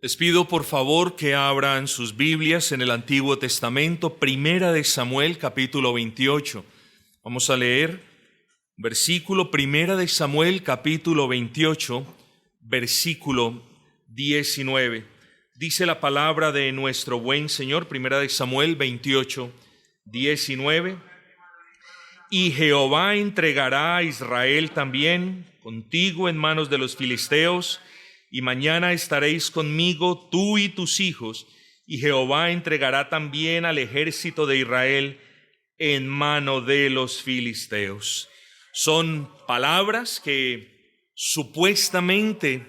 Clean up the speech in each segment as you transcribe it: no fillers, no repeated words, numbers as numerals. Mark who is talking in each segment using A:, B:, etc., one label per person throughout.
A: Les pido por favor que abran sus Biblias en el Antiguo Testamento, Primera de Samuel, capítulo 28. Vamos a leer versículo Primera de Samuel, capítulo 28, versículo 19. Dice la palabra de nuestro buen Señor, Primera de Samuel 28, 19. Y Jehová entregará a Israel también contigo en manos de los filisteos, y mañana estaréis conmigo tú y tus hijos, y Jehová entregará también al ejército de Israel en mano de los filisteos. Son palabras que supuestamente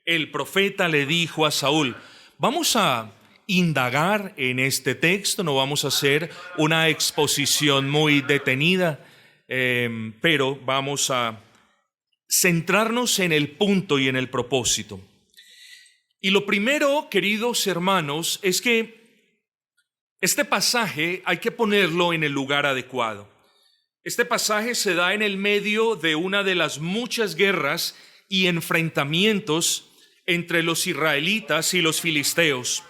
A: el profeta le dijo a Saúl. Vamos a indagar en este texto, no vamos a hacer una exposición muy detenida, pero vamos a centrarnos en el punto y en el propósito. Y lo primero, queridos hermanos, es que este pasaje hay que ponerlo en el lugar adecuado. Este pasaje se da en el medio de una de las muchas guerras y enfrentamientos entre los israelitas y los filisteos.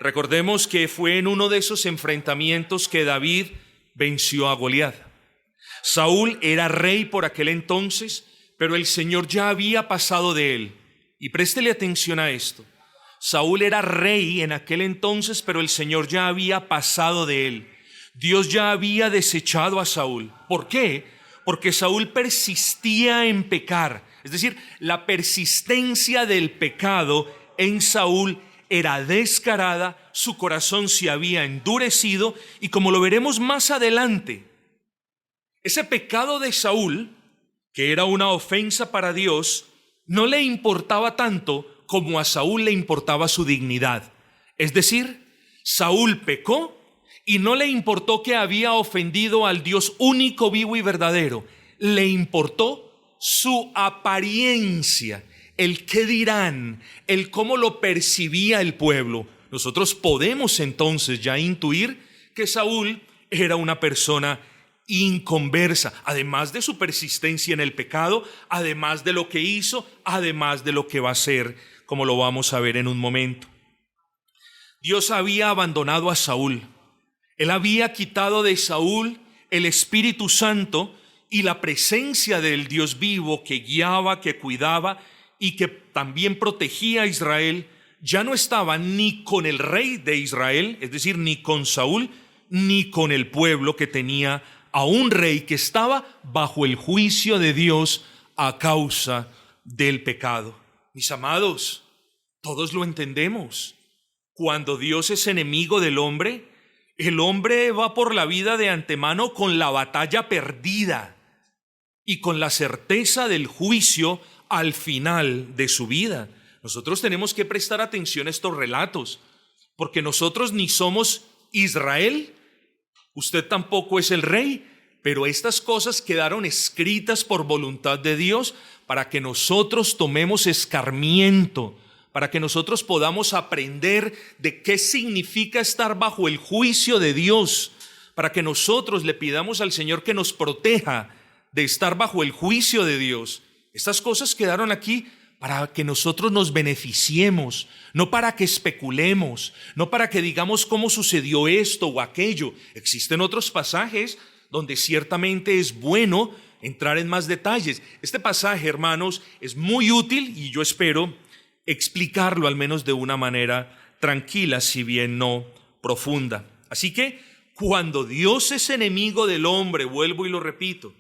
A: Recordemos que fue en uno de esos enfrentamientos que David venció a Goliat. Saúl era rey por aquel entonces, pero el Señor ya había pasado de él. Y préstele atención a esto. Saúl era rey en aquel entonces, pero el Señor ya había pasado de él. Dios ya había desechado a Saúl. ¿Por qué? Porque Saúl persistía en pecar. Es decir, la persistencia del pecado en Saúl era descarada, su corazón se había endurecido, y como lo veremos más adelante, ese pecado de Saúl, que era una ofensa para Dios, no le importaba tanto como a Saúl le importaba su dignidad. Es decir, Saúl pecó y no le importó que había ofendido al Dios único, vivo y verdadero. Le importó su apariencia, el qué dirán, el cómo lo percibía el pueblo. Nosotros podemos entonces ya intuir que Saúl era una persona inconversa, además de su persistencia en el pecado, además de lo que hizo, además de lo que va a hacer, como lo vamos a ver en un momento. Dios había abandonado a Saúl. Él había quitado de Saúl el Espíritu Santo y la presencia del Dios vivo que guiaba, que cuidaba y que también protegía a Israel. Ya no estaba ni con el rey de Israel, es decir, ni con Saúl, ni con el pueblo que tenía a un rey que estaba bajo el juicio de Dios a causa del pecado. Mis amados, todos lo entendemos. Cuando Dios es enemigo del hombre, el hombre va por la vida de antemano con la batalla perdida y con la certeza del juicio al final de su vida. Nosotros tenemos que prestar atención a estos relatos, porque nosotros ni somos Israel, usted tampoco es el rey, pero estas cosas quedaron escritas por voluntad de Dios para que nosotros tomemos escarmiento, para que nosotros podamos aprender de qué significa estar bajo el juicio de Dios, para que nosotros le pidamos al Señor que nos proteja de estar bajo el juicio de Dios. Estas cosas quedaron aquí para que nosotros nos beneficiemos, no para que especulemos, no para que digamos cómo sucedió esto o aquello. Existen otros pasajes donde ciertamente es bueno entrar en más detalles. Este pasaje, hermanos, es muy útil y yo espero explicarlo al menos de una manera tranquila, si bien no profunda. Así que cuando Dios es enemigo del hombre, vuelvo y lo repito,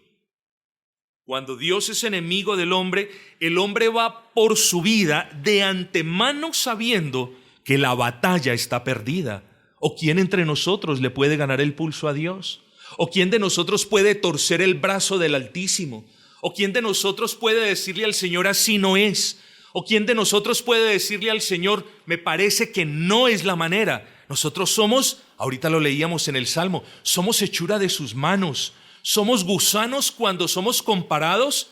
A: cuando Dios es enemigo del hombre, el hombre va por su vida de antemano sabiendo que la batalla está perdida. ¿O quién entre nosotros le puede ganar el pulso a Dios? ¿O quién de nosotros puede torcer el brazo del Altísimo? ¿O quién de nosotros puede decirle al Señor así no es? ¿O quién de nosotros puede decirle al Señor me parece que no es la manera? Nosotros somos, ahorita lo leíamos en el Salmo, somos hechura de sus manos. Somos gusanos cuando somos comparados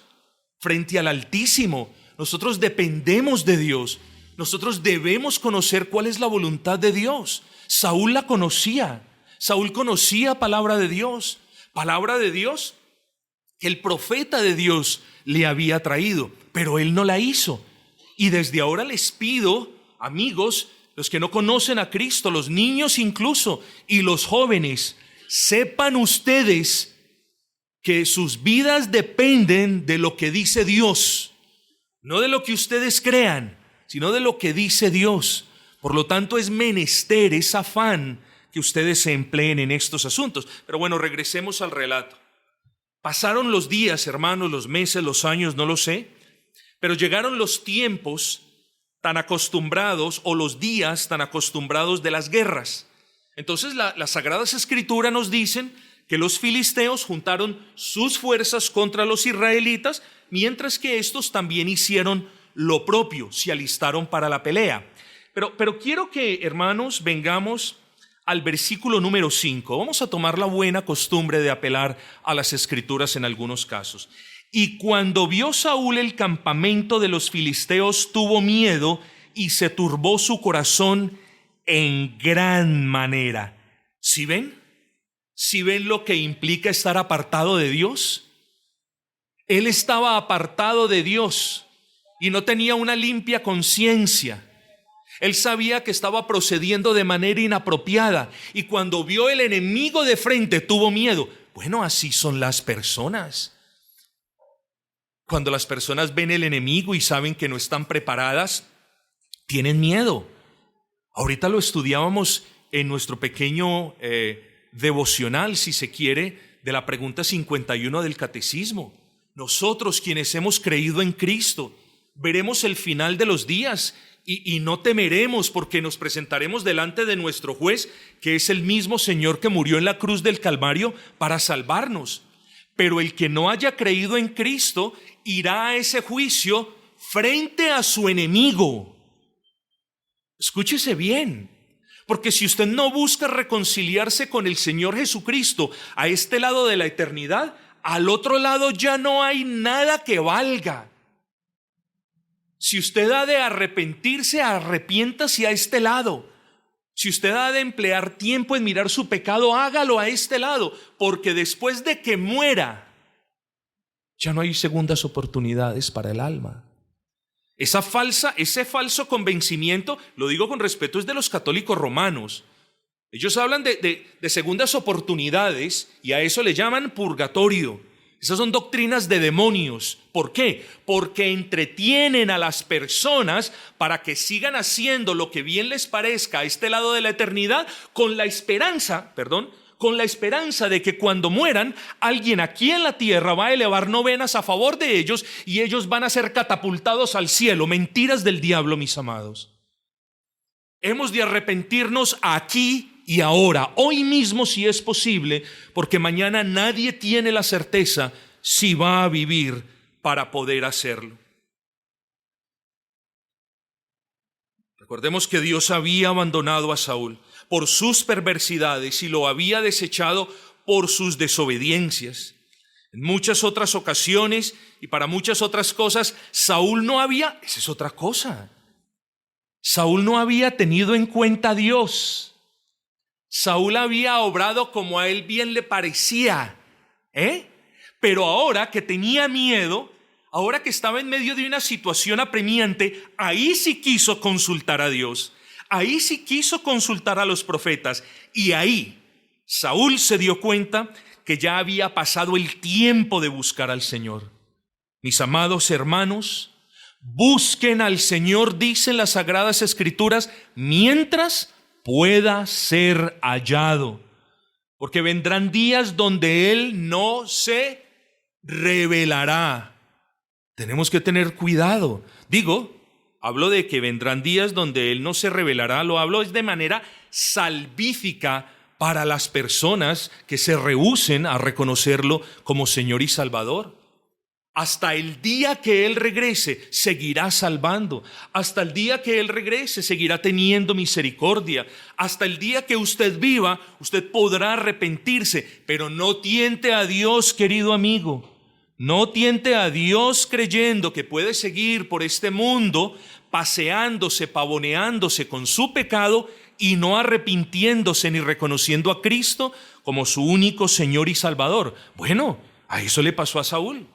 A: frente al Altísimo. Nosotros dependemos de Dios. Nosotros debemos conocer cuál es la voluntad de Dios. Saúl la conocía. Saúl conocía palabra de Dios que el profeta de Dios le había traído, pero él no la hizo. Y desde ahora les pido, amigos, los que no conocen a Cristo, los niños incluso, y los jóvenes, sepan ustedes que sus vidas dependen de lo que dice Dios, no de lo que ustedes crean, sino de lo que dice Dios. Por lo tanto, es menester, es afán que ustedes se empleen en estos asuntos. Pero bueno, regresemos al relato. Pasaron los días, hermanos, los meses, los años, no lo sé, pero llegaron los tiempos tan acostumbrados, o los días tan acostumbrados de las guerras. Entonces las Sagradas Escrituras nos dicen que los filisteos juntaron sus fuerzas contra los israelitas, mientras que estos también hicieron lo propio, se alistaron para la pelea. Pero quiero que, hermanos, vengamos al versículo número 5. Vamos a tomar la buena costumbre de apelar a las Escrituras en algunos casos. Y cuando vio Saúl el campamento de los filisteos, tuvo miedo y se turbó su corazón en gran manera. ¿Sí ven? ¿Sí ven lo que implica estar apartado de Dios? Él estaba apartado de Dios y no tenía una limpia conciencia. Él sabía que estaba procediendo de manera inapropiada, y cuando vio el enemigo de frente tuvo miedo. Bueno, así son las personas. Cuando las personas ven el enemigo y saben que no están preparadas, tienen miedo. Ahorita lo estudiábamos en nuestro pequeño devocional, si se quiere, de la pregunta 51 del Catecismo. Nosotros, quienes hemos creído en Cristo, veremos el final de los días y no temeremos, porque nos presentaremos delante de nuestro juez, que es el mismo Señor que murió en la cruz del Calvario para salvarnos. Pero el que no haya creído en Cristo irá a ese juicio frente a su enemigo. Escúchese bien, porque si usted no busca reconciliarse con el Señor Jesucristo a este lado de la eternidad, al otro lado ya no hay nada que valga. Si usted ha de arrepentirse, arrepiéntase a este lado. Si usted ha de emplear tiempo en mirar su pecado, hágalo a este lado, porque después de que muera, ya no hay segundas oportunidades para el alma. Ese falso convencimiento, lo digo con respeto, es de los católicos romanos. Ellos hablan de segundas oportunidades y a eso le llaman purgatorio. Esas son doctrinas de demonios. ¿Por qué? Porque entretienen a las personas para que sigan haciendo lo que bien les parezca a este lado de la eternidad, con la esperanza de que cuando mueran, alguien aquí en la tierra va a elevar novenas a favor de ellos y ellos van a ser catapultados al cielo. Mentiras del diablo, mis amados. Hemos de arrepentirnos aquí y ahora, hoy mismo si es posible, porque mañana nadie tiene la certeza si va a vivir para poder hacerlo. Recordemos que Dios había abandonado a Saúl por sus perversidades y lo había desechado por sus desobediencias. En muchas otras ocasiones y para muchas otras cosas, Saúl no había, esa es otra cosa, Saúl no había tenido en cuenta a Dios. Saúl había obrado como a él bien le parecía, Pero ahora que tenía miedo, ahora que estaba en medio de una situación apremiante, ahí sí quiso consultar a Dios, ahí sí quiso consultar a los profetas, y ahí Saúl se dio cuenta que ya había pasado el tiempo de buscar al Señor. Mis amados hermanos, busquen al Señor, dicen las Sagradas Escrituras, mientras pueda ser hallado, porque vendrán días donde Él no se revelará. Tenemos que tener cuidado. Hablo de que vendrán días donde Él no se revelará, lo hablo es de manera salvífica para las personas que se rehúsen a reconocerlo como Señor y Salvador. Hasta el día que Él regrese, seguirá salvando. Hasta el día que Él regrese, seguirá teniendo misericordia. Hasta el día que usted viva, usted podrá arrepentirse, pero no tiente a Dios, querido amigo. No tiente a Dios creyendo que puede seguir por este mundo, paseándose, pavoneándose con su pecado y no arrepintiéndose ni reconociendo a Cristo como su único Señor y Salvador. Bueno, a eso le pasó a Saúl.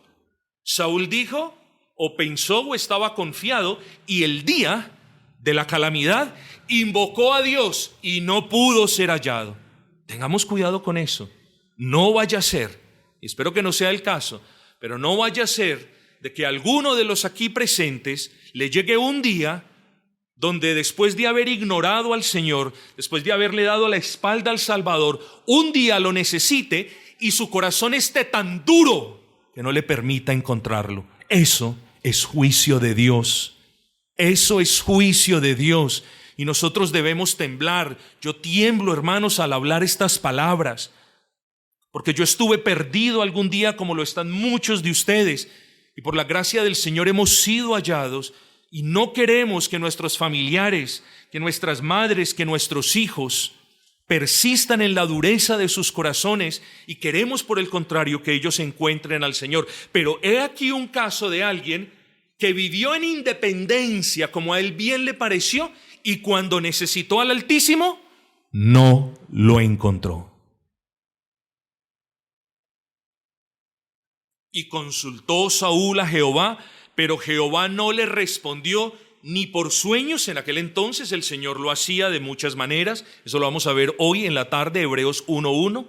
A: Saúl dijo, o pensó o estaba confiado, y el día de la calamidad invocó a Dios y no pudo ser hallado. Tengamos cuidado con eso. No vaya a ser, y espero que no sea el caso, pero no vaya a ser de que a alguno de los aquí presentes le llegue un día donde después de haber ignorado al Señor, después de haberle dado la espalda al Salvador, un día lo necesite y su corazón esté tan duro que no le permita encontrarlo. Eso es juicio de Dios. Eso es juicio de Dios. Y nosotros debemos temblar. Yo tiemblo, hermanos, al hablar estas palabras, porque yo estuve perdido algún día, como lo están muchos de ustedes, y por la gracia del Señor hemos sido hallados, y no queremos que nuestros familiares, que nuestras madres, que nuestros hijos persistan en la dureza de sus corazones, y queremos, por el contrario, que ellos encuentren al Señor. Pero he aquí un caso de alguien que vivió en independencia como a él bien le pareció, y cuando necesitó al Altísimo, no lo encontró. Y consultó Saúl a Jehová, pero Jehová no le respondió ni por sueños. En aquel entonces el Señor lo hacía de muchas maneras. Eso lo vamos a ver hoy en la tarde, Hebreos 1:1.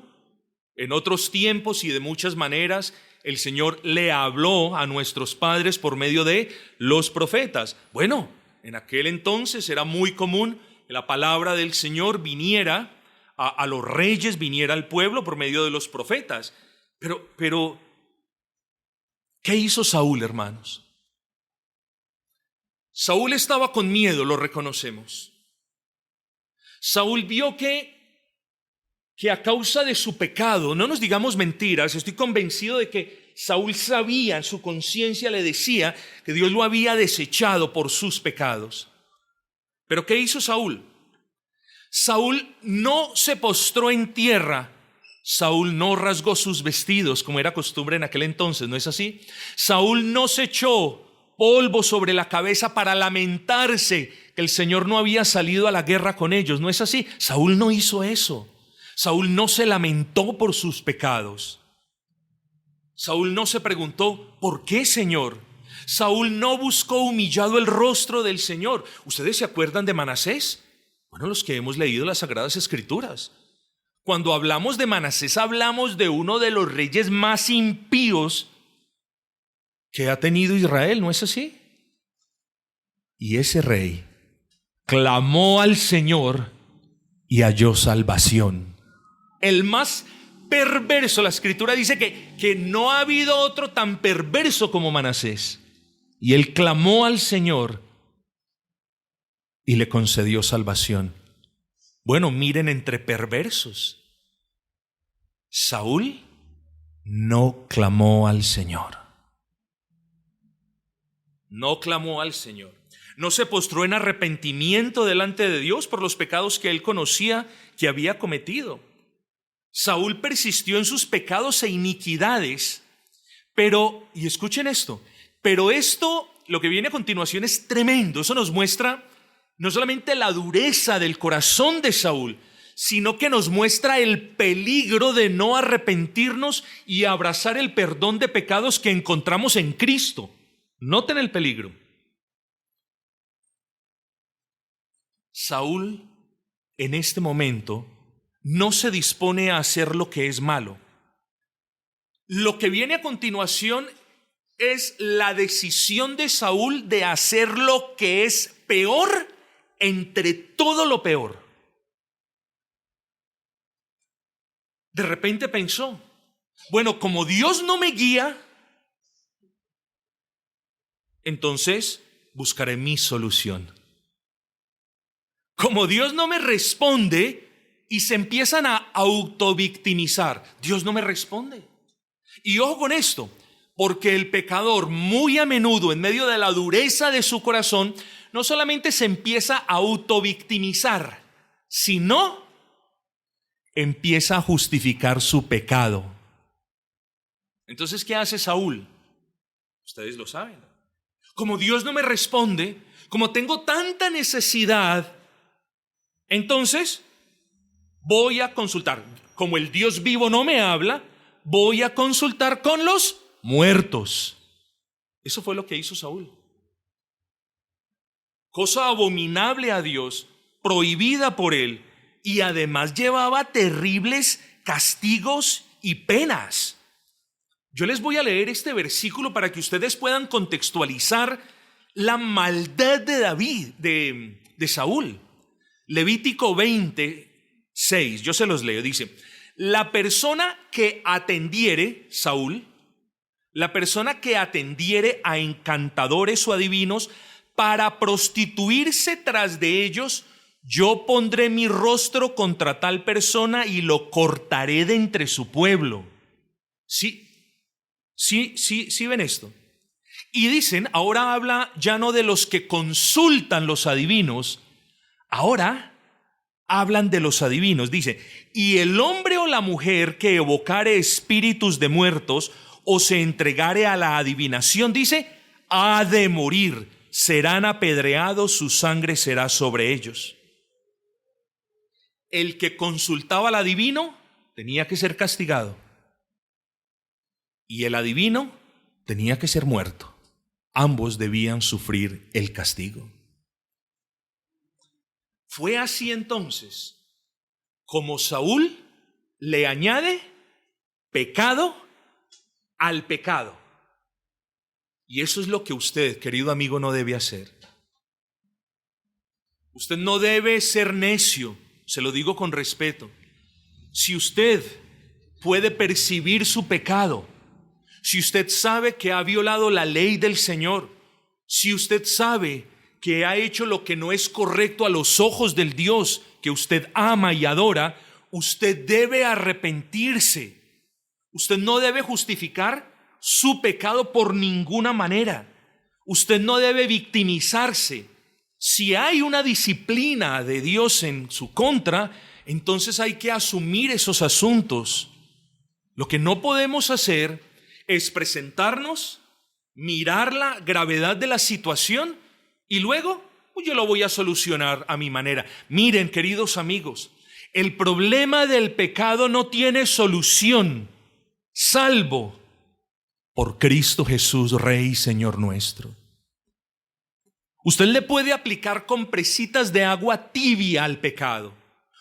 A: En otros tiempos y de muchas maneras el Señor le habló a nuestros padres por medio de los profetas. Bueno, en aquel entonces era muy común que la palabra del Señor viniera a los reyes, viniera al pueblo por medio de los profetas. Pero ¿qué hizo Saúl, hermanos? Saúl estaba con miedo, lo reconocemos. Saúl vio que a causa de su pecado, no nos digamos mentiras, estoy convencido de que Saúl sabía, su conciencia le decía que Dios lo había desechado por sus pecados. ¿Pero qué hizo Saúl? Saúl no se postró en tierra. Saúl no rasgó sus vestidos como era costumbre en aquel entonces, ¿no es así? Saúl no se echó polvo sobre la cabeza para lamentarse que el Señor no había salido a la guerra con ellos, ¿no es así? Saúl no hizo eso. Saúl no se lamentó por sus pecados. Saúl no se preguntó, ¿por qué, Señor? Saúl no buscó humillado el rostro del Señor. ¿Ustedes se acuerdan de Manasés? Bueno, los que hemos leído las Sagradas Escrituras. Cuando hablamos de Manasés, hablamos de uno de los reyes más impíos que ha tenido Israel, ¿no es así? Y ese rey clamó al Señor y halló salvación. El más perverso, la Escritura dice que no ha habido otro tan perverso como Manasés. Y él clamó al Señor y le concedió salvación. Bueno, miren, entre perversos, Saúl no clamó al Señor. No clamó al Señor. No se postró en arrepentimiento delante de Dios por los pecados que él conocía que había cometido. Saúl persistió en sus pecados e iniquidades, pero, y escuchen esto, pero esto, lo que viene a continuación es tremendo. Eso nos muestra no solamente la dureza del corazón de Saúl, sino que nos muestra el peligro de no arrepentirnos y abrazar el perdón de pecados que encontramos en Cristo. Noten el peligro. Saúl, en este momento, no se dispone a hacer lo que es malo. Lo que viene a continuación es la decisión de Saúl de hacer lo que es peor entre todo lo peor. De repente pensó, bueno, como Dios no me guía, entonces buscaré mi solución. Como Dios no me responde, y se empiezan a autovictimizar. Dios no me responde. Y ojo con esto, porque el pecador muy a menudo, en medio de la dureza de su corazón, no solamente se empieza a autovictimizar, sino empieza a justificar su pecado. Entonces, ¿qué hace Saúl? Ustedes lo saben. Como Dios no me responde, como tengo tanta necesidad, entonces voy a consultar. Como el Dios vivo no me habla, voy a consultar con los muertos. Eso fue lo que hizo Saúl. Cosa abominable a Dios, prohibida por él, y además llevaba terribles castigos y penas. Yo les voy a leer este versículo para que ustedes puedan contextualizar la maldad de David, de Saúl. Levítico 26, yo se los leo, dice: la persona que atendiere, Saúl, la persona que atendiere a encantadores o adivinos para prostituirse tras de ellos, yo pondré mi rostro contra tal persona y lo cortaré de entre su pueblo. Sí ven esto. Y dicen, ahora habla ya no de los que consultan los adivinos, ahora hablan de los adivinos. Dice: y el hombre o la mujer que evocare espíritus de muertos o se entregare a la adivinación, dice, ha de morir, serán apedreados, su sangre será sobre ellos. El que consultaba al adivino tenía que ser castigado, y el adivino tenía que ser muerto. Ambos debían sufrir el castigo. Fue así entonces como Saúl le añade pecado al pecado. Y eso es lo que usted, querido amigo, no debe hacer. Usted no debe ser necio, se lo digo con respeto. Si usted puede percibir su pecado, si usted sabe que ha violado la ley del Señor, si usted sabe que ha hecho lo que no es correcto a los ojos del Dios que usted ama y adora, usted debe arrepentirse. Usted no debe justificar su pecado por ninguna manera. Usted no debe victimizarse. Si hay una disciplina de Dios en su contra, entonces hay que asumir esos asuntos. Lo que no podemos hacer es presentarnos, mirar la gravedad de la situación y luego yo lo voy a solucionar a mi manera. Miren, queridos amigos, el problema del pecado no tiene solución salvo por Cristo Jesús, Rey y Señor nuestro. Usted le puede aplicar compresitas de agua tibia al pecado.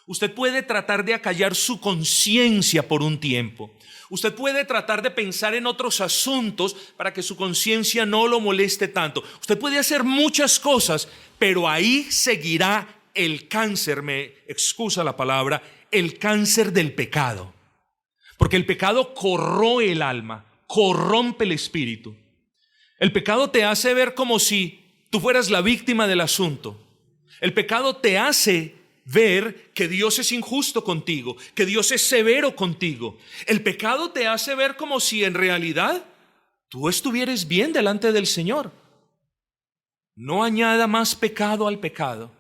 A: Usted puede tratar de acallar su conciencia por un tiempo. Usted puede tratar de pensar en otros asuntos para que su conciencia no lo moleste tanto. Usted puede hacer muchas cosas, pero ahí seguirá el cáncer, me excusa la palabra, el cáncer del pecado. Porque el pecado corroe el alma, corrompe el espíritu. El pecado te hace ver como si tú fueras la víctima del asunto. El pecado te hace ver que Dios es injusto contigo, que Dios es severo contigo. El pecado te hace ver como si en realidad tú estuvieras bien delante del Señor. No añada más pecado al pecado.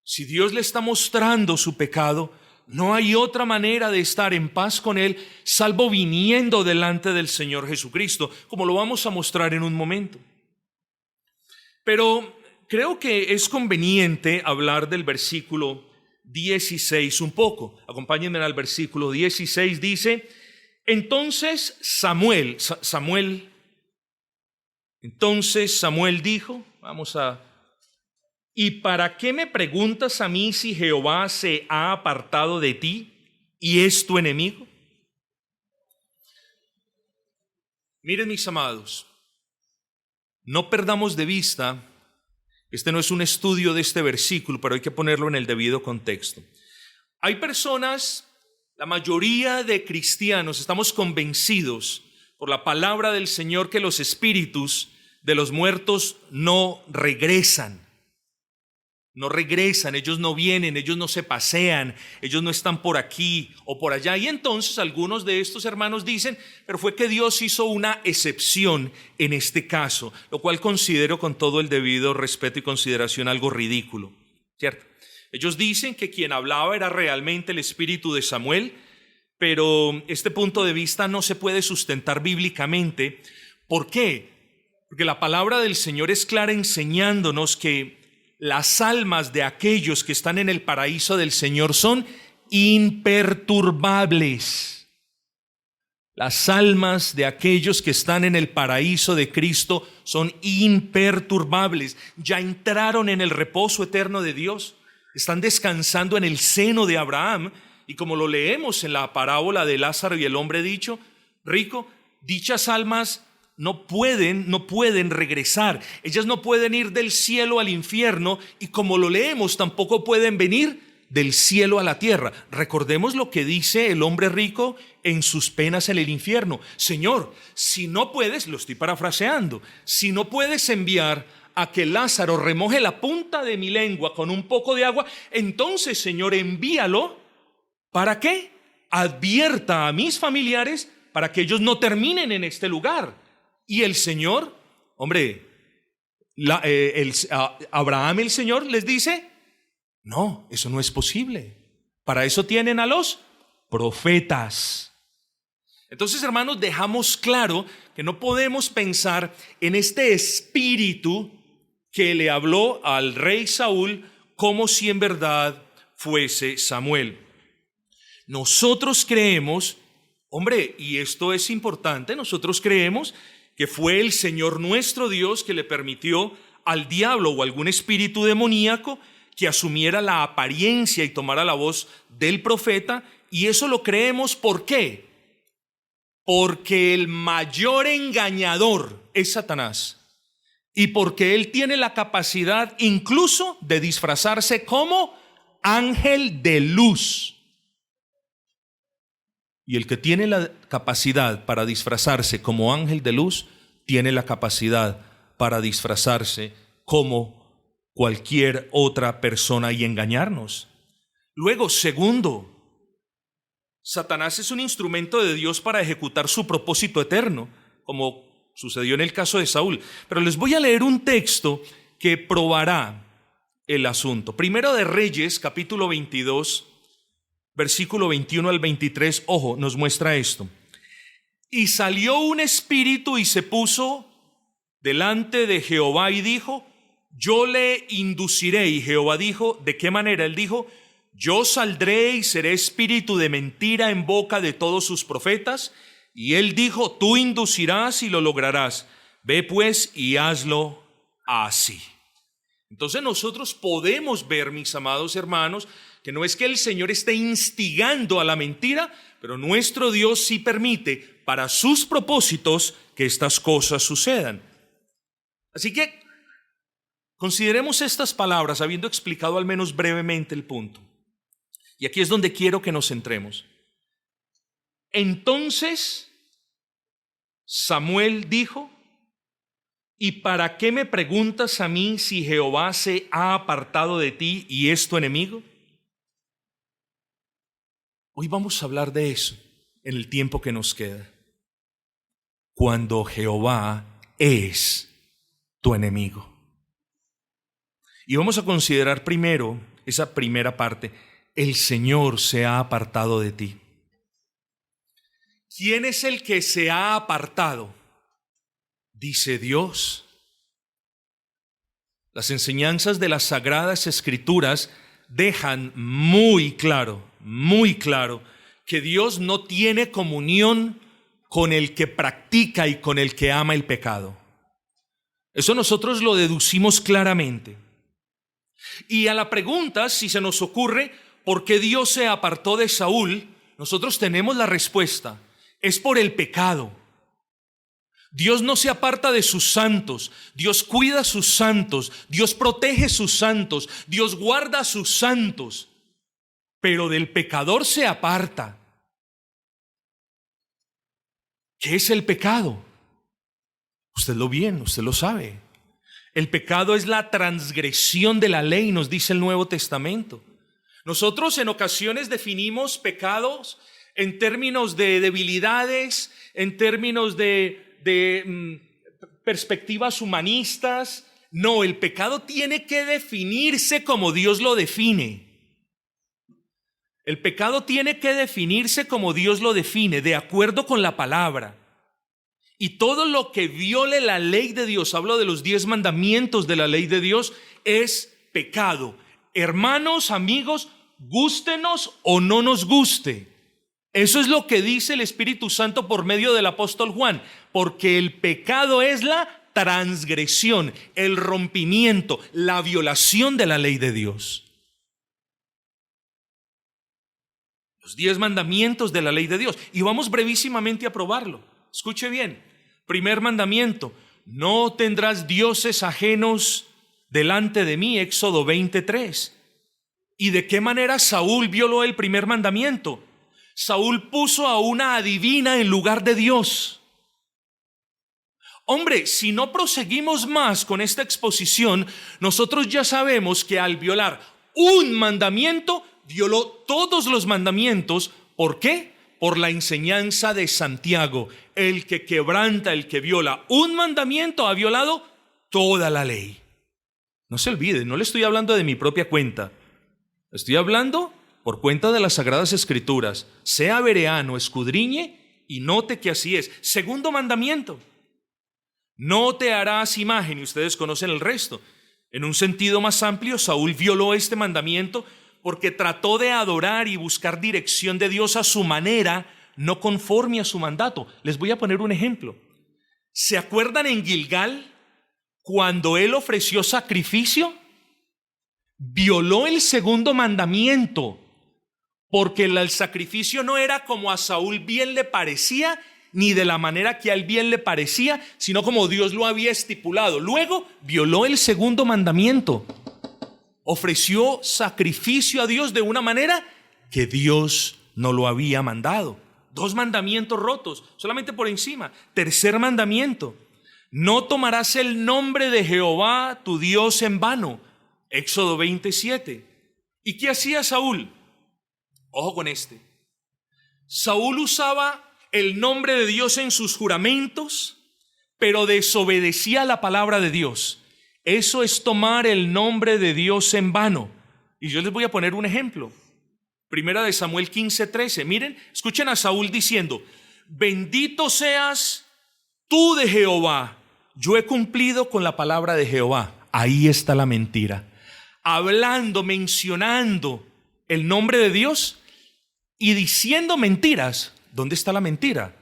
A: Si Dios le está mostrando su pecado, no hay otra manera de estar en paz con Él salvo viniendo delante del Señor Jesucristo, como lo vamos a mostrar en un momento. Pero creo que es conveniente hablar del versículo 16 un poco. Acompáñenme al versículo 16, dice: entonces Samuel dijo, ¿y para qué me preguntas a mí si Jehová se ha apartado de ti y es tu enemigo? Miren, mis amados, no perdamos de vista, este no es un estudio de este versículo, pero hay que ponerlo en el debido contexto. Hay personas, la mayoría de cristianos, estamos convencidos por la palabra del Señor que los espíritus de los muertos no regresan. No regresan, ellos no vienen, ellos no se pasean, ellos no están por aquí o por allá. Y entonces algunos de estos hermanos dicen, pero fue que Dios hizo una excepción en este caso, lo cual considero con todo el debido respeto y consideración algo ridículo, ¿cierto? Ellos dicen que quien hablaba era realmente el espíritu de Samuel, pero este punto de vista no se puede sustentar bíblicamente. ¿Por qué? Porque la palabra del Señor es clara enseñándonos que las almas de aquellos que están en el paraíso del Señor son imperturbables. Las almas de aquellos que están en el paraíso de Cristo son imperturbables. Ya entraron en el reposo eterno de Dios. Están descansando en el seno de Abraham. Y como lo leemos en la parábola de Lázaro y el hombre rico, dichas almas no pueden regresar. Ellas no pueden ir del cielo al infierno, y como lo leemos, tampoco pueden venir del cielo a la tierra. Recordemos lo que dice el hombre rico en sus penas en el infierno. Señor, si no puedes, lo estoy parafraseando, si no puedes enviar a que Lázaro remoje la punta de mi lengua con un poco de agua, entonces, Señor, envíalo. ¿Para qué? Advierta a mis familiares para que ellos no terminen en este lugar. Y el Señor, Abraham, el Señor les dice: no, eso no es posible. Para eso tienen a los profetas. Entonces, hermanos, dejamos claro que no podemos pensar en este espíritu que le habló al rey Saúl como si en verdad fuese Samuel. Nosotros creemos, y esto es importante, nosotros creemos que fue el Señor nuestro Dios que le permitió al diablo o algún espíritu demoníaco que asumiera la apariencia y tomara la voz del profeta, y eso lo creemos. ¿Por qué? Porque el mayor engañador es Satanás, y porque él tiene la capacidad incluso de disfrazarse como ángel de luz. Y el que tiene la capacidad para disfrazarse como ángel de luz, tiene la capacidad para disfrazarse como cualquier otra persona y engañarnos. Luego, segundo, Satanás es un instrumento de Dios para ejecutar su propósito eterno, como sucedió en el caso de Saúl. Pero les voy a leer un texto que probará el asunto. Primero de Reyes, capítulo 22, versículo 21 al 23, nos muestra esto. Y salió un espíritu y se puso delante de Jehová y dijo: yo le induciré. Y Jehová dijo: ¿de qué manera? Él dijo: yo saldré y seré espíritu de mentira en boca de todos sus profetas. Y él dijo: tú inducirás y lo lograrás. Ve pues y hazlo así. Entonces nosotros podemos ver, mis amados hermanos, que no es que el Señor esté instigando a la mentira, pero nuestro Dios sí permite para sus propósitos que estas cosas sucedan. Así que consideremos estas palabras habiendo explicado al menos brevemente el punto. Y aquí es donde quiero que nos centremos. Entonces Samuel dijo: ¿y para qué me preguntas a mí si Jehová se ha apartado de ti y es tu enemigo? Hoy vamos a hablar de eso en el tiempo que nos queda. Cuando Jehová es tu enemigo. Y vamos a considerar primero esa primera parte: el Señor se ha apartado de ti. ¿Quién es el que se ha apartado? Dice Dios. Las enseñanzas de las Sagradas Escrituras dejan muy claro que Dios no tiene comunión con el que practica y con el que ama el pecado. Eso nosotros lo deducimos claramente. Y a la pregunta, si se nos ocurre por qué Dios se apartó de Saúl, nosotros tenemos la respuesta: es por el pecado. Dios no se aparta de sus santos, Dios cuida a sus santos, Dios protege a sus santos, Dios guarda a sus santos, pero del pecador se aparta. ¿Qué es el pecado? Usted lo sabe. El pecado es la transgresión de la ley, nos dice el Nuevo Testamento. Nosotros en ocasiones definimos pecados en términos de debilidades, en términos de perspectivas humanistas. No, el pecado tiene que definirse como Dios lo define. El pecado tiene que definirse como Dios lo define, de acuerdo con la palabra. Y todo lo que viole la ley de Dios, hablo de los 10 mandamientos de la ley de Dios, es pecado. Hermanos, amigos, gústenos o no nos guste, Eso es lo que dice el Espíritu Santo por medio del apóstol Juan, porque el pecado es la transgresión, el rompimiento, la violación de la ley de Dios. Los 10 mandamientos de la ley de Dios. Y vamos brevísimamente a probarlo. Escuche bien. Primer mandamiento: no tendrás dioses ajenos delante de mí. Éxodo 23. ¿Y de qué manera Saúl violó el primer mandamiento? Saúl puso a una adivina en lugar de Dios. Hombre, si no proseguimos más con esta exposición, nosotros ya sabemos que al violar un mandamiento, violó todos los mandamientos. ¿Por qué? Por la enseñanza de Santiago. El que quebranta, el que viola un mandamiento, ha violado toda la ley. No se olvide, no le estoy hablando de mi propia cuenta. Estoy hablando por cuenta de las Sagradas Escrituras. Sea bereano, escudriñe y note que así es. Segundo mandamiento: no te harás imagen, y ustedes conocen el resto. En un sentido más amplio, Saúl violó este mandamiento porque trató de adorar y buscar dirección de Dios a su manera, no conforme a su mandato. Les voy a poner un ejemplo. ¿Se acuerdan en Gilgal cuando él ofreció sacrificio? Violó el segundo mandamiento, porque el sacrificio no era como a Saúl bien le parecía, ni de la manera que a él bien le parecía, sino como Dios lo había estipulado. Luego violó el segundo mandamiento. Ofreció sacrificio a Dios de una manera que Dios no lo había mandado. 2 mandamientos rotos, solamente por encima. Tercer mandamiento: no tomarás el nombre de Jehová tu Dios en vano. Éxodo 27. ¿Y qué hacía Saúl? Ojo con este. Saúl usaba el nombre de Dios en sus juramentos, pero desobedecía la palabra de Dios. Eso es tomar el nombre de Dios en vano. Y yo les voy a poner un ejemplo. Primera de Samuel 15:13. Miren, escuchen a Saúl diciendo: bendito seas tú de Jehová. Yo he cumplido con la palabra de Jehová. Ahí está la mentira. Hablando, mencionando el nombre de Dios y diciendo mentiras. ¿Dónde está la mentira?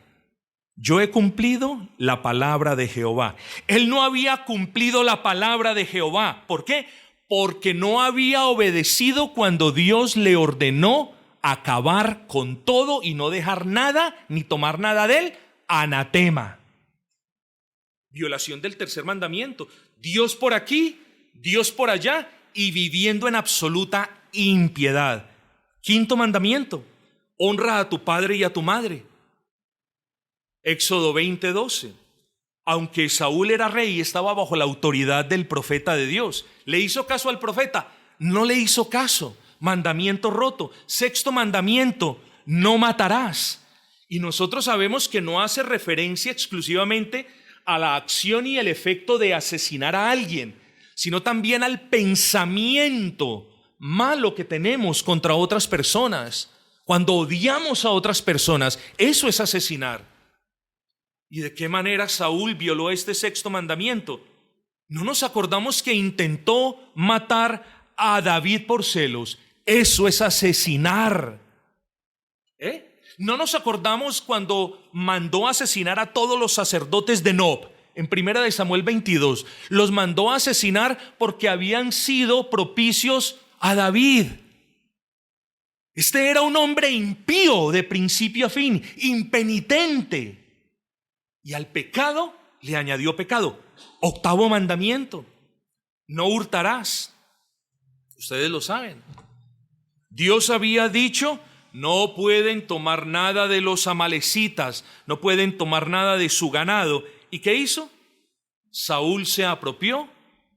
A: Yo he cumplido la palabra de Jehová. Él no había cumplido la palabra de Jehová. ¿Por qué? Porque no había obedecido cuando Dios le ordenó acabar con todo y no dejar nada ni tomar nada de él. Anatema. Violación del tercer mandamiento. Dios por aquí, Dios por allá, y viviendo en absoluta impiedad. Quinto mandamiento: honra a tu padre y a tu madre. Éxodo 20:12. Aunque Saúl era rey y estaba bajo la autoridad del profeta de Dios, ¿le hizo caso al profeta? No le hizo caso. Mandamiento roto. Sexto mandamiento: no matarás. Y nosotros sabemos que no hace referencia exclusivamente a la acción y el efecto de asesinar a alguien, sino también al pensamiento malo que tenemos contra otras personas. Cuando odiamos a otras personas, eso es asesinar. ¿Y de qué manera Saúl violó este sexto mandamiento? ¿No nos acordamos que intentó matar a David por celos? Eso es asesinar. ¿No nos acordamos cuando mandó asesinar a todos los sacerdotes de Nob? En 1 de Samuel 22, los mandó a asesinar porque habían sido propicios a David. Este era un hombre impío de principio a fin, impenitente. Y al pecado le añadió pecado. Octavo mandamiento: no hurtarás. Ustedes lo saben. Dios había dicho: no pueden tomar nada de los amalecitas, no pueden tomar nada de su ganado. ¿Y qué hizo? Saúl se apropió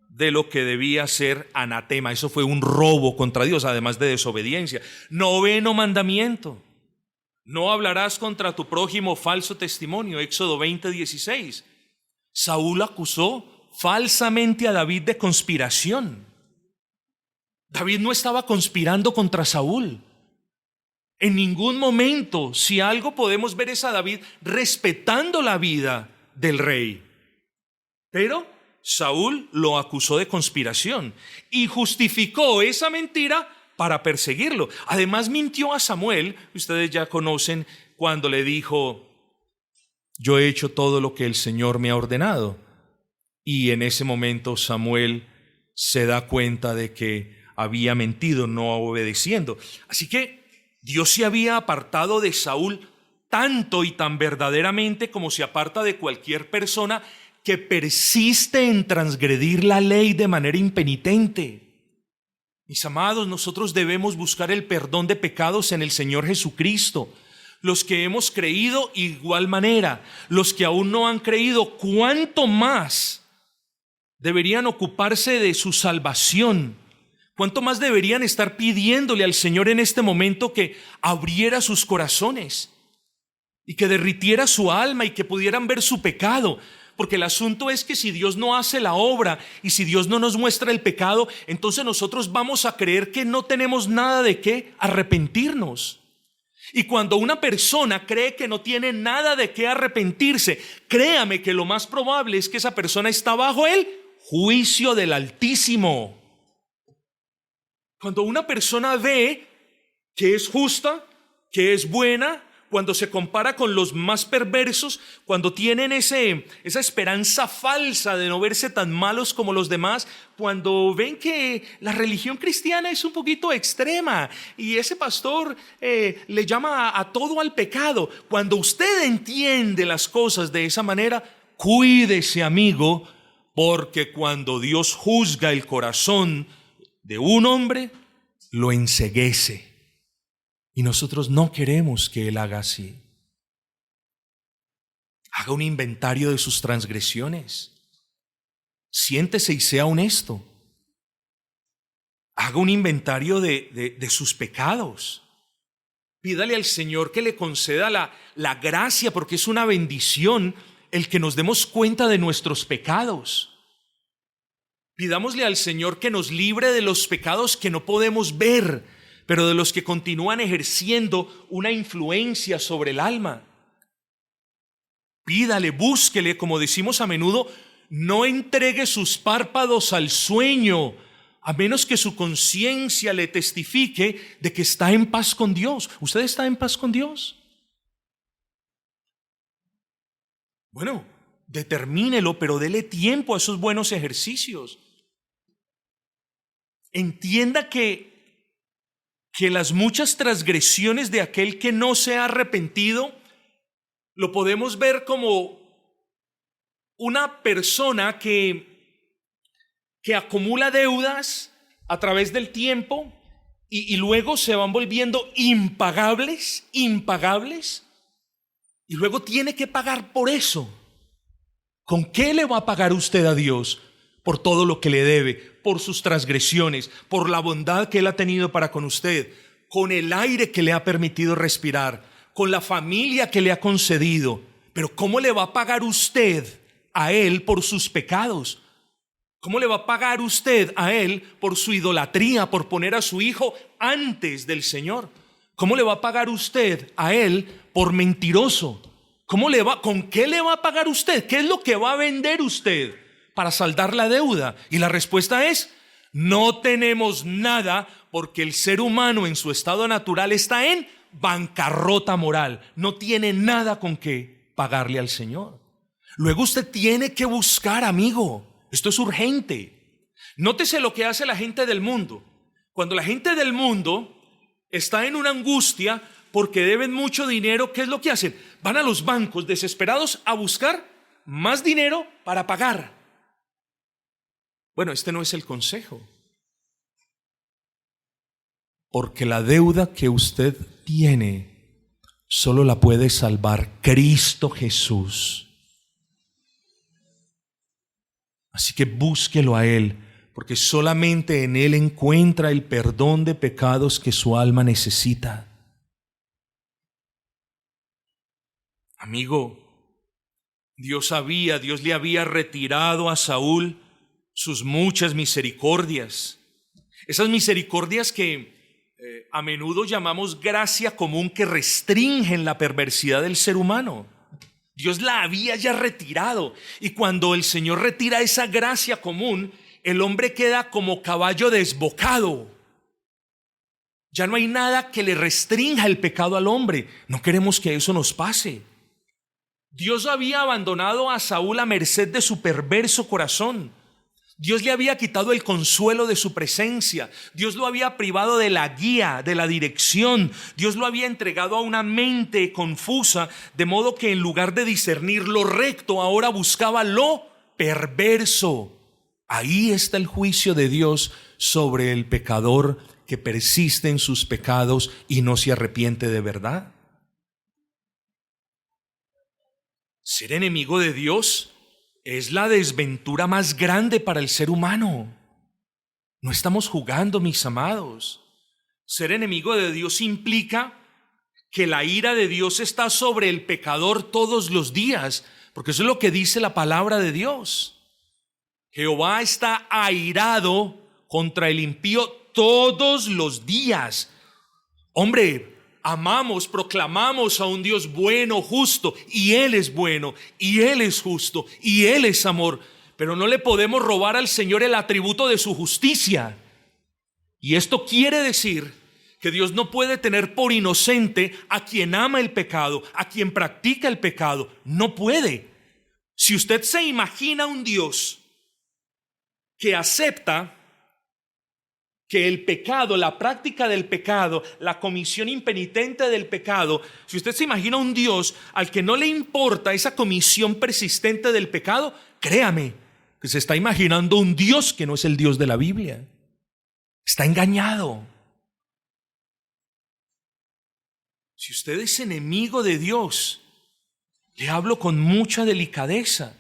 A: de lo que debía ser anatema. Eso fue un robo contra Dios, además de desobediencia. Noveno mandamiento: no hablarás contra tu prójimo falso testimonio. Éxodo 20:16. Saúl acusó falsamente a David de conspiración. David no estaba conspirando contra Saúl. En ningún momento, si algo podemos ver, es a David respetando la vida del rey. Pero Saúl lo acusó de conspiración y justificó esa mentira para perseguirlo. Además mintió a Samuel, ustedes ya conocen, cuando le dijo: yo he hecho todo lo que el Señor me ha ordenado. Y en ese momento Samuel se da cuenta de que había mentido, no obedeciendo. Así que Dios se había apartado de Saúl tanto y tan verdaderamente como se aparta de cualquier persona que persiste en transgredir la ley de manera impenitente. Mis amados, nosotros debemos buscar el perdón de pecados en el Señor Jesucristo. Los que hemos creído, igual manera. Los que aún no han creído, ¿cuánto más deberían ocuparse de su salvación? ¿Cuánto más deberían estar pidiéndole al Señor en este momento que abriera sus corazones y que derritiera su alma y que pudieran ver su pecado? Porque el asunto es que si Dios no hace la obra y si Dios no nos muestra el pecado, entonces nosotros vamos a creer que no tenemos nada de qué arrepentirnos. Y cuando una persona cree que no tiene nada de qué arrepentirse, créame que lo más probable es que esa persona está bajo el juicio del Altísimo. Cuando una persona ve que es justa, que es buena, cuando se compara con los más perversos, cuando tienen esa esperanza falsa de no verse tan malos como los demás, cuando ven que la religión cristiana es un poquito extrema y ese pastor le llama a todo al pecado, cuando usted entiende las cosas de esa manera, cuídese, amigo, porque cuando Dios juzga el corazón de un hombre, lo enceguece. Y nosotros no queremos que Él haga así. Haga un inventario de sus transgresiones. Siéntese y sea honesto. Haga un inventario de sus pecados. Pídale al Señor que le conceda la gracia, porque es una bendición el que nos demos cuenta de nuestros pecados. Pidámosle al Señor que nos libre de los pecados que no podemos ver, pero de los que continúan ejerciendo una influencia sobre el alma. Pídale, búsquele, como decimos a menudo, no entregue sus párpados al sueño, a menos que su conciencia le testifique de que está en paz con Dios. ¿Usted está en paz con Dios? Bueno, determínelo, pero dele tiempo a esos buenos ejercicios. Entienda que las muchas transgresiones de aquel que no se ha arrepentido lo podemos ver como una persona que acumula deudas a través del tiempo y luego se van volviendo impagables, y luego tiene que pagar por eso. ¿Con qué le va a pagar usted a Dios? Por todo lo que le debe, por sus transgresiones, por la bondad que Él ha tenido para con usted, con el aire que le ha permitido respirar, con la familia que le ha concedido. Pero ¿cómo le va a pagar usted a Él por sus pecados? ¿Cómo le va a pagar usted a Él por su idolatría, por poner a su hijo antes del Señor? ¿Cómo le va a pagar usted a Él por mentiroso? ¿Con qué le va a pagar usted? ¿Qué es lo que va a vender usted para saldar la deuda? Y la respuesta es: no tenemos nada, porque el ser humano en su estado natural está en bancarrota moral. No tiene nada con qué pagarle al Señor. Luego usted tiene que buscar, amigo. Esto es urgente. Nótese lo que hace la gente del mundo. Cuando la gente del mundo está en una angustia porque deben mucho dinero, ¿qué es lo que hacen? Van a los bancos desesperados a buscar más dinero para pagar. Bueno, este no es el consejo. Porque la deuda que usted tiene solo la puede salvar Cristo Jesús. Así que búsquelo a Él, porque solamente en Él encuentra el perdón de pecados que su alma necesita. Amigo, Dios le había retirado a Saúl sus muchas misericordias. Esas misericordias que a menudo llamamos gracia común, que restringen la perversidad del ser humano. Dios la había ya retirado, y cuando el Señor retira esa gracia común, el hombre queda como caballo desbocado. Ya no hay nada que le restrinja el pecado al hombre. No queremos que eso nos pase. Dios había abandonado a Saúl a merced de su perverso corazón. Dios le había quitado el consuelo de su presencia. Dios lo había privado de la guía, de la dirección. Dios lo había entregado a una mente confusa, de modo que en lugar de discernir lo recto, ahora buscaba lo perverso. Ahí está el juicio de Dios sobre el pecador que persiste en sus pecados y no se arrepiente de verdad. Ser enemigo de Dios es la desventura más grande para el ser humano. No estamos jugando, mis amados. Ser enemigo de Dios implica que la ira de Dios está sobre el pecador todos los días, porque eso es lo que dice la palabra de Dios. Jehová está airado contra el impío todos los días. Hombre, amamos, proclamamos a un Dios bueno, justo, y Él es bueno, y Él es justo, y Él es amor, pero no le podemos robar al Señor el atributo de su justicia. Y esto quiere decir que Dios no puede tener por inocente a quien ama el pecado, a quien practica el pecado. No puede. Si usted se imagina un Dios que acepta que el pecado, la práctica del pecado, la comisión impenitente del pecado, si usted se imagina un Dios al que no le importa esa comisión persistente del pecado, créame que se está imaginando un Dios que no es el Dios de la Biblia. Está engañado. Si usted es enemigo de Dios, le hablo con mucha delicadeza,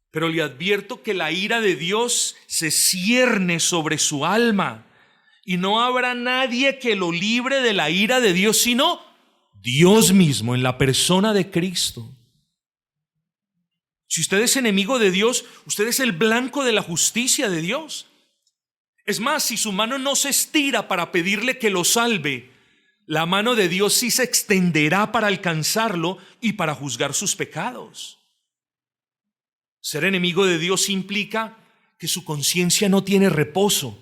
A: pero le advierto que la ira de Dios se cierne sobre su alma y no habrá nadie que lo libre de la ira de Dios, sino Dios mismo en la persona de Cristo. Si usted es enemigo de Dios, usted es el blanco de la justicia de Dios. Es más, si su mano no se estira para pedirle que lo salve, la mano de Dios sí se extenderá para alcanzarlo y para juzgar sus pecados. Ser enemigo de Dios implica que su conciencia no tiene reposo.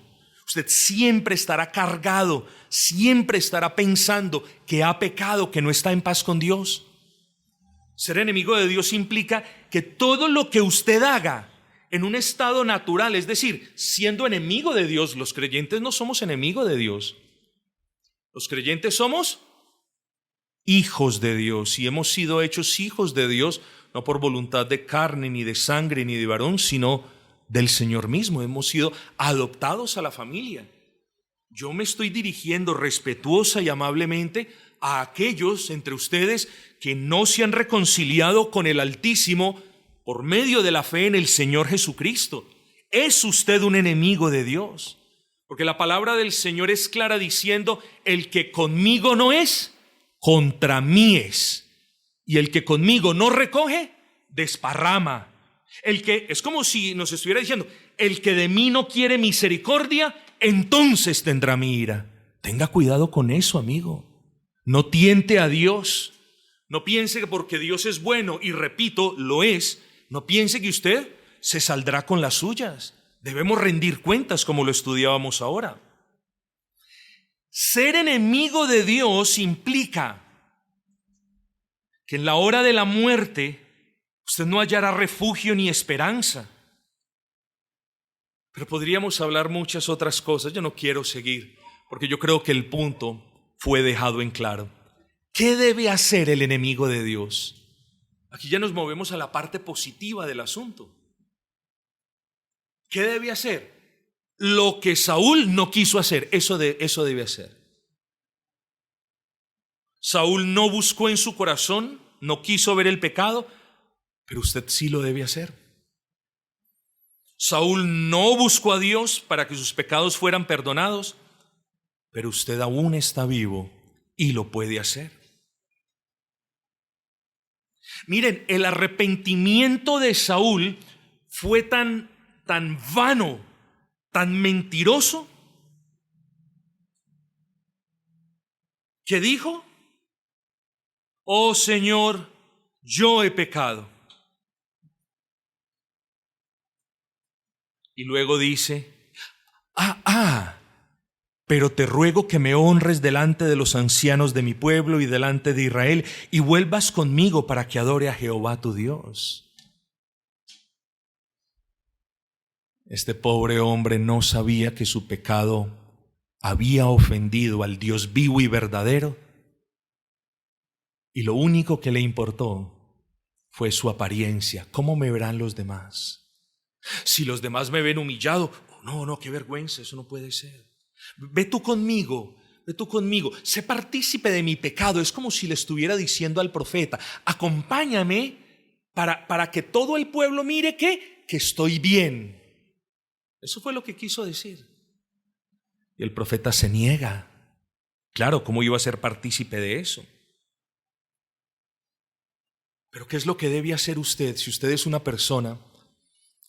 A: Usted siempre estará cargado, siempre estará pensando que ha pecado, que no está en paz con Dios. Ser enemigo de Dios implica que todo lo que usted haga en un estado natural, es decir, siendo enemigo de Dios, los creyentes no somos enemigos de Dios. Los creyentes somos hijos de Dios y hemos sido hechos hijos de Dios, no por voluntad de carne, ni de sangre, ni de varón, sino del Señor mismo. Hemos sido adoptados a la familia. Yo me estoy dirigiendo respetuosa y amablemente a aquellos entre ustedes que no se han reconciliado con el Altísimo por medio de la fe en el Señor Jesucristo. ¿Es usted un enemigo de Dios? Porque la palabra del Señor es clara diciendo: el que conmigo no es, contra mí es. Y el que conmigo no recoge, desparrama. El que, es como si nos estuviera diciendo: el que de mí no quiere misericordia, entonces tendrá mi ira. Tenga cuidado con eso, amigo. No tiente a Dios. No piense que porque Dios es bueno, y repito, lo es, no piense que usted se saldrá con las suyas. Debemos rendir cuentas como lo estudiábamos ahora. Ser enemigo de Dios implica que en la hora de la muerte usted no hallará refugio ni esperanza. Pero podríamos hablar muchas otras cosas. Yo no quiero seguir, porque yo creo que el punto fue dejado en claro. ¿Qué debe hacer el enemigo de Dios? Aquí ya nos movemos a la parte positiva del asunto. ¿Qué debe hacer? Lo que Saúl no quiso hacer, eso debe hacer. Saúl no buscó en su corazón, no quiso ver el pecado, pero usted sí lo debe hacer. Saúl no buscó a Dios para que sus pecados fueran perdonados, pero usted aún está vivo y lo puede hacer. Miren, el arrepentimiento de Saúl fue tan vano, tan mentiroso, que dijo: oh Señor, yo he pecado. Y luego dice: pero te ruego que me honres delante de los ancianos de mi pueblo y delante de Israel, y vuelvas conmigo para que adore a Jehová tu Dios. Este pobre hombre no sabía que su pecado había ofendido al Dios vivo y verdadero, y lo único que le importó fue su apariencia. ¿Cómo me verán los demás? Si los demás me ven humillado, no, qué vergüenza, eso no puede ser. Ve tú conmigo, sé partícipe de mi pecado. Es como si le estuviera diciendo al profeta: acompáñame para que todo el pueblo mire que estoy bien. Eso fue lo que quiso decir. Y el profeta se niega. Claro, ¿cómo iba a ser partícipe de eso? Pero ¿qué es lo que debe hacer usted si usted es una persona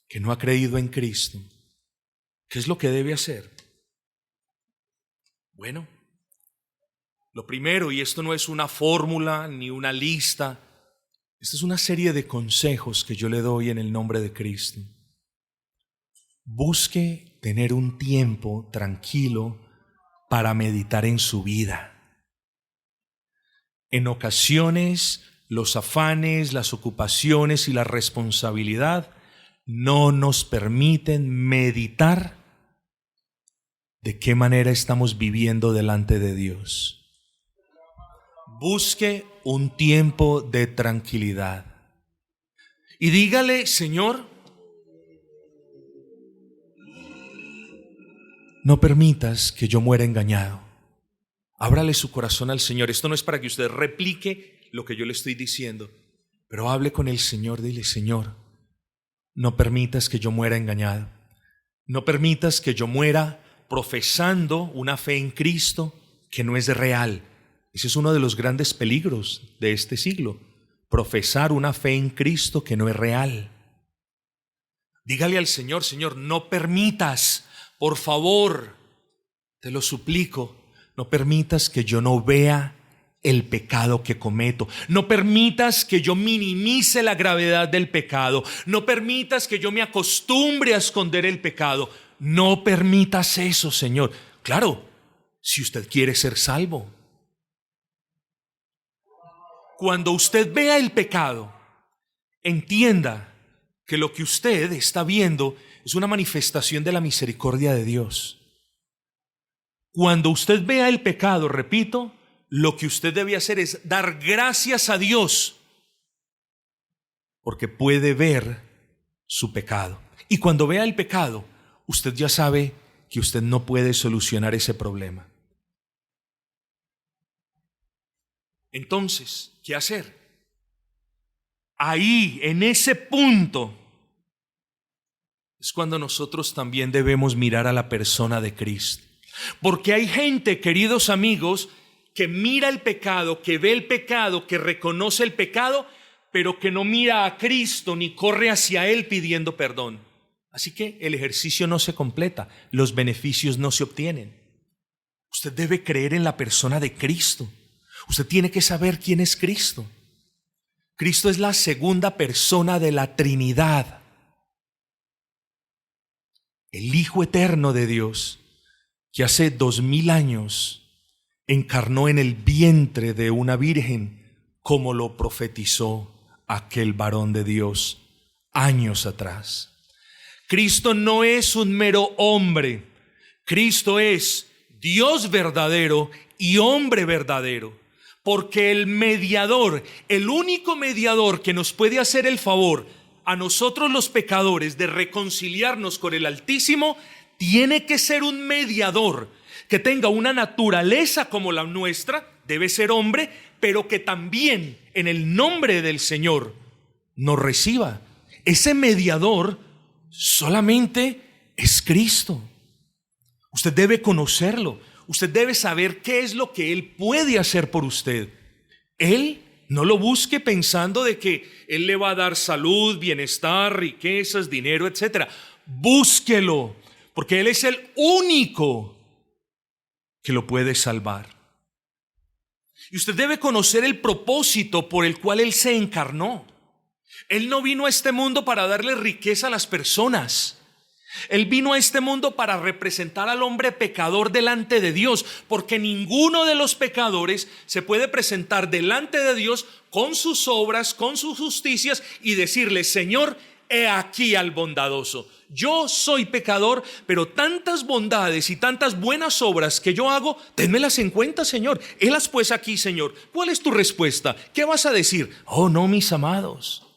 A: que no ha creído en Cristo? ¿Qué es lo que debe hacer? Bueno, lo primero, y esto no es una fórmula ni una lista, esta es una serie de consejos que yo le doy en el nombre de Cristo. Busque tener un tiempo tranquilo para meditar en su vida. En ocasiones, los afanes, las ocupaciones y la responsabilidad no nos permiten meditar de qué manera estamos viviendo delante de Dios. Busque un tiempo de tranquilidad y dígale: Señor, no permitas que yo muera engañado. Ábrale su corazón al Señor. Esto no es para que usted replique lo que yo le estoy diciendo, pero hable con el Señor. Dile: Señor, no permitas que yo muera engañado. No permitas que yo muera profesando una fe en Cristo que no es real. Ese es uno de los grandes peligros de este siglo: profesar una fe en Cristo que no es real. Dígale al Señor: Señor, no permitas, por favor, te lo suplico, no permitas que yo no vea el pecado que cometo. No permitas que yo minimice la gravedad del pecado. No permitas que yo me acostumbre a esconder el pecado. No permitas eso, Señor. Claro, si usted quiere ser salvo. Cuando usted vea el pecado, entienda que lo que usted está viendo es una manifestación de la misericordia de Dios. Cuando usted vea el pecado, repito, lo que usted debe hacer es dar gracias a Dios porque puede ver su pecado. Y cuando vea el pecado, usted ya sabe que usted no puede solucionar ese problema. Entonces, ¿qué hacer? Ahí, en ese punto, es cuando nosotros también debemos mirar a la persona de Cristo. Porque hay gente, queridos amigos, que mira el pecado, que ve el pecado, que reconoce el pecado, pero que no mira a Cristo ni corre hacia Él pidiendo perdón. Así que el ejercicio no se completa, los beneficios no se obtienen. Usted debe creer en la persona de Cristo. Usted tiene que saber quién es Cristo. Cristo es la segunda persona de la Trinidad, el Hijo eterno de Dios, que hace 2000 años encarnó en el vientre de una virgen, como lo profetizó aquel varón de Dios años atrás. Cristo no es un mero hombre. Cristo es Dios verdadero y hombre verdadero. Porque el mediador, el único mediador que nos puede hacer el favor a nosotros los pecadores de reconciliarnos con el Altísimo, tiene que ser un mediador que tenga una naturaleza como la nuestra, debe ser hombre, pero que también en el nombre del Señor nos reciba. Ese mediador solamente es Cristo. Usted debe conocerlo. Usted debe saber qué es lo que Él puede hacer por usted. Él no lo busque pensando de que Él le va a dar salud, bienestar, riquezas, dinero, etc. Búsquelo, porque Él es el único que lo puede salvar. Y usted debe conocer el propósito por el cual Él se encarnó. Él no vino a este mundo para darle riqueza a las personas. Él vino a este mundo para representar al hombre pecador delante de Dios, porque ninguno de los pecadores se puede presentar delante de Dios con sus obras, con sus justicias y decirle: Señor, he aquí al bondadoso. Yo soy pecador, pero tantas bondades y tantas buenas obras que yo hago, ténmelas en cuenta, Señor. Helas pues aquí, Señor. ¿Cuál es tu respuesta? ¿Qué vas a decir? Oh, no, mis amados.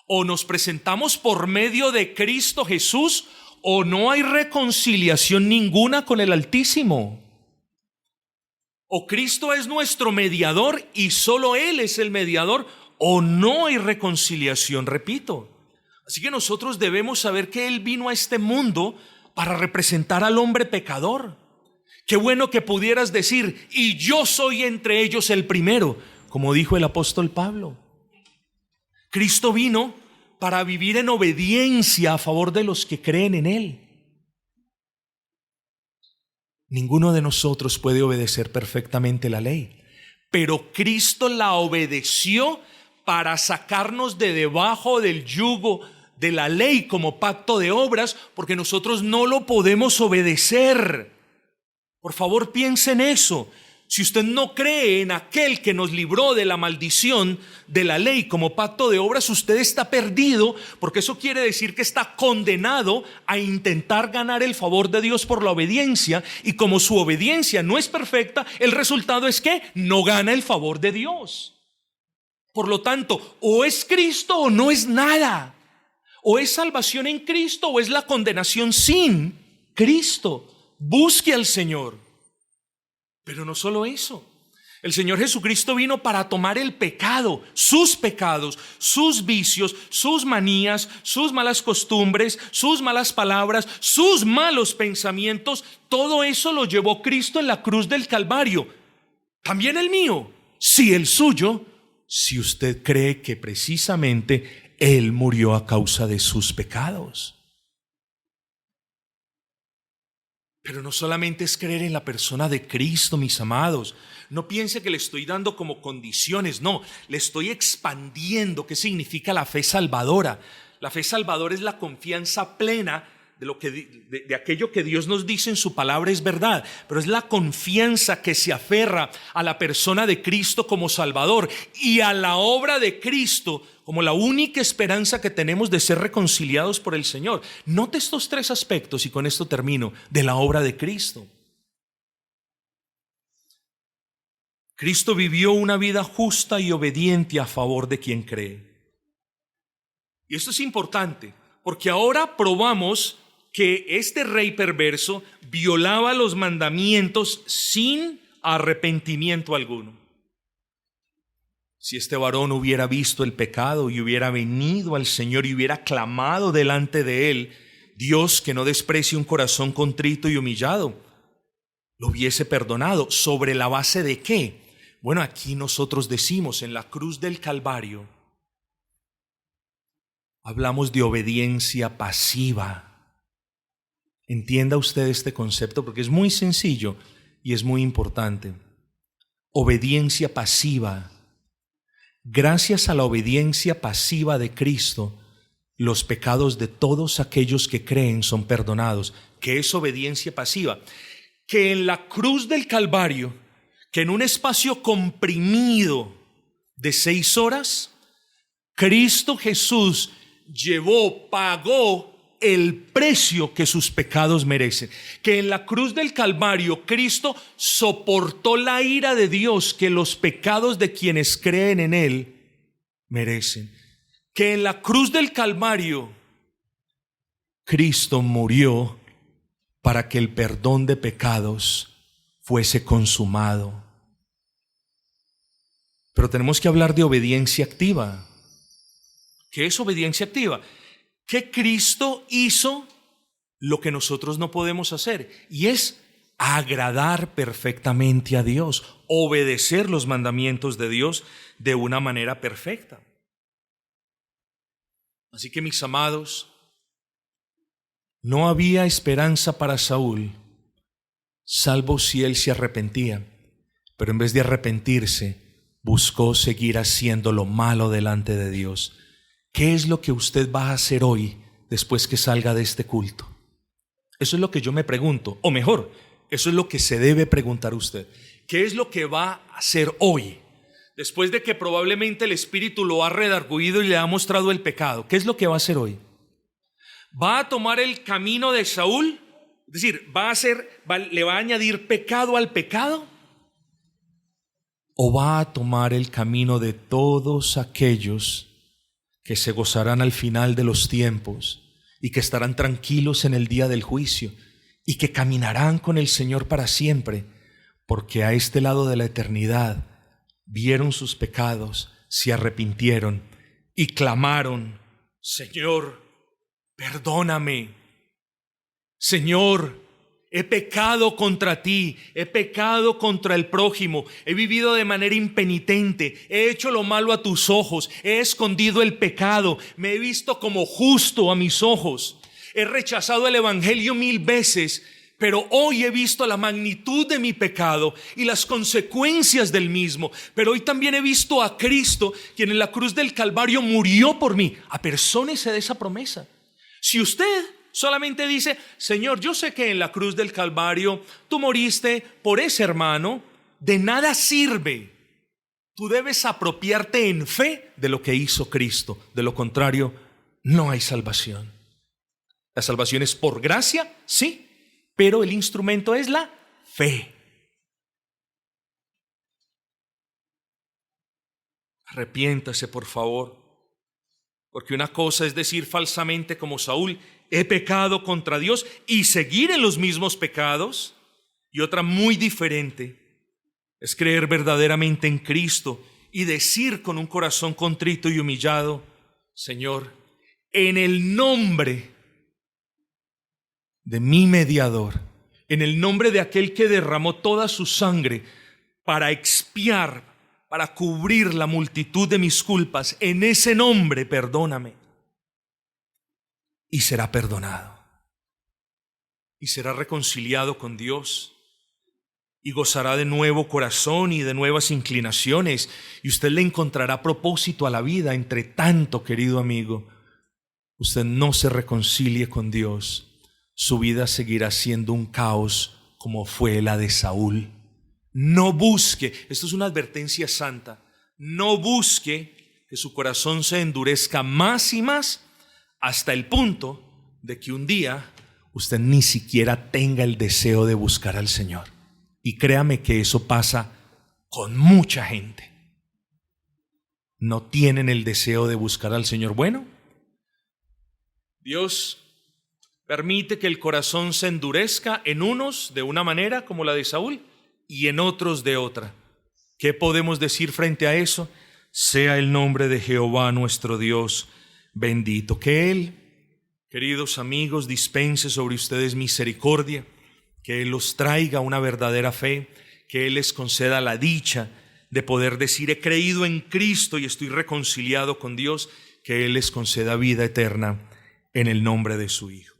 A: O nos presentamos por medio de Cristo Jesús, o no hay reconciliación ninguna con el Altísimo. O Cristo es nuestro mediador y solo Él es el mediador, o no hay reconciliación, repito. Así que nosotros debemos saber que Él vino a este mundo para representar al hombre pecador. Qué bueno que pudieras decir: y yo soy entre ellos el primero, como dijo el apóstol Pablo. Cristo vino para vivir en obediencia a favor de los que creen en Él. Ninguno de nosotros puede obedecer perfectamente la ley, pero Cristo la obedeció para sacarnos de debajo del yugo de la ley como pacto de obras, porque nosotros no lo podemos obedecer. Por favor, piense en eso. Si usted no cree en aquel que nos libró de la maldición de la ley como pacto de obras, usted está perdido, porque eso quiere decir que está condenado a intentar ganar el favor de Dios por la obediencia, y como su obediencia no es perfecta, el resultado es que no gana el favor de Dios. Por lo tanto, o es Cristo o no es nada. O es salvación en Cristo o es la condenación sin Cristo. Busque al Señor. Pero no solo eso. El Señor Jesucristo vino para tomar el pecado, sus pecados, sus vicios, sus manías, sus malas costumbres, sus malas palabras, sus malos pensamientos. Todo eso lo llevó Cristo en la cruz del Calvario. También el mío, sí, el suyo, si usted cree que precisamente Él murió a causa de sus pecados. Pero no solamente es creer en la persona de Cristo, mis amados. No piense que le estoy dando como condiciones, no, le estoy expandiendo qué significa la fe salvadora. La fe salvadora es la confianza plena de aquello que Dios nos dice en su palabra es verdad, pero es la confianza que se aferra a la persona de Cristo como Salvador y a la obra de Cristo como la única esperanza que tenemos de ser reconciliados por el Señor. Note estos tres aspectos, y con esto termino, de la obra de Cristo. Cristo vivió una vida justa y obediente a favor de quien cree. Y esto es importante, porque ahora probamos que este rey perverso violaba los mandamientos sin arrepentimiento alguno. Si este varón hubiera visto el pecado y hubiera venido al Señor y hubiera clamado delante de Él, Dios, que no desprecia un corazón contrito y humillado, lo hubiese perdonado. ¿Sobre la base de qué? Bueno, aquí nosotros decimos en la cruz del Calvario, hablamos de obediencia pasiva. Entienda usted este concepto porque es muy sencillo y es muy importante. Obediencia pasiva. Gracias a la obediencia pasiva de Cristo, los pecados de todos aquellos que creen son perdonados. ¿Qué es obediencia pasiva? Que en la cruz del Calvario, que en un espacio comprimido de 6 horas, Cristo Jesús pagó el precio que sus pecados merecen. Que en la cruz del Calvario Cristo soportó la ira de Dios que los pecados de quienes creen en Él merecen. Que en la cruz del Calvario Cristo murió para que el perdón de pecados fuese consumado. Pero tenemos que hablar de obediencia activa. ¿Qué es obediencia activa? Que Cristo hizo lo que nosotros no podemos hacer, y es agradar perfectamente a Dios, obedecer los mandamientos de Dios de una manera perfecta. Así que, mis amados, no había esperanza para Saúl, salvo si él se arrepentía, pero en vez de arrepentirse, buscó seguir haciendo lo malo delante de Dios. ¿Qué es lo que usted va a hacer hoy después que salga de este culto? Eso es lo que yo me pregunto, o mejor, eso es lo que se debe preguntar usted. ¿Qué es lo que va a hacer hoy? Después de que probablemente el Espíritu lo ha redarguido y le ha mostrado el pecado, ¿qué es lo que va a hacer hoy? ¿Va a tomar el camino de Saúl? Es decir, ¿le va a añadir pecado al pecado? ¿O va a tomar el camino de todos aquellos que se gozarán al final de los tiempos y que estarán tranquilos en el día del juicio y que caminarán con el Señor para siempre, porque a este lado de la eternidad vieron sus pecados, se arrepintieron y clamaron: Señor, perdóname. Señor, he pecado contra ti, he pecado contra el prójimo, he vivido de manera impenitente, he hecho lo malo a tus ojos, he escondido el pecado, me he visto como justo a mis ojos, he rechazado el evangelio 1000 veces, pero hoy he visto la magnitud de mi pecado y las consecuencias del mismo. Pero hoy también he visto a Cristo, quien en la cruz del Calvario murió por mí. Apersónese de esa promesa. Si usted solamente dice: Señor, yo sé que en la cruz del Calvario tú moriste por ese hermano, de nada sirve. Tú debes apropiarte en fe de lo que hizo Cristo. De lo contrario, no hay salvación. La salvación es por gracia, sí, pero el instrumento es la fe. Arrepiéntase, por favor, porque una cosa es decir falsamente como Saúl: he pecado contra Dios, y seguir en los mismos pecados, y otra muy diferente es creer verdaderamente en Cristo y decir con un corazón contrito y humillado: Señor, en el nombre de mi mediador, en el nombre de aquel que derramó toda su sangre para expiar, para cubrir la multitud de mis culpas, en ese nombre perdóname. Y será perdonado, y será reconciliado con Dios, y gozará de nuevo corazón y de nuevas inclinaciones, y usted le encontrará propósito a la vida. Entre tanto, querido amigo, usted no se reconcilie con Dios, su vida seguirá siendo un caos como fue la de Saúl. No busque, esto es una advertencia santa, no busque que su corazón se endurezca más y más hasta el punto de que un día usted ni siquiera tenga el deseo de buscar al Señor. Y créame que eso pasa con mucha gente. No tienen el deseo de buscar al Señor. Bueno, Dios permite que el corazón se endurezca en unos de una manera como la de Saúl y en otros de otra. ¿Qué podemos decir frente a eso? Sea el nombre de Jehová nuestro Dios bendito. Que Él, queridos amigos, dispense sobre ustedes misericordia, que Él los traiga una verdadera fe, que Él les conceda la dicha de poder decir: he creído en Cristo y estoy reconciliado con Dios, que Él les conceda vida eterna en el nombre de su Hijo.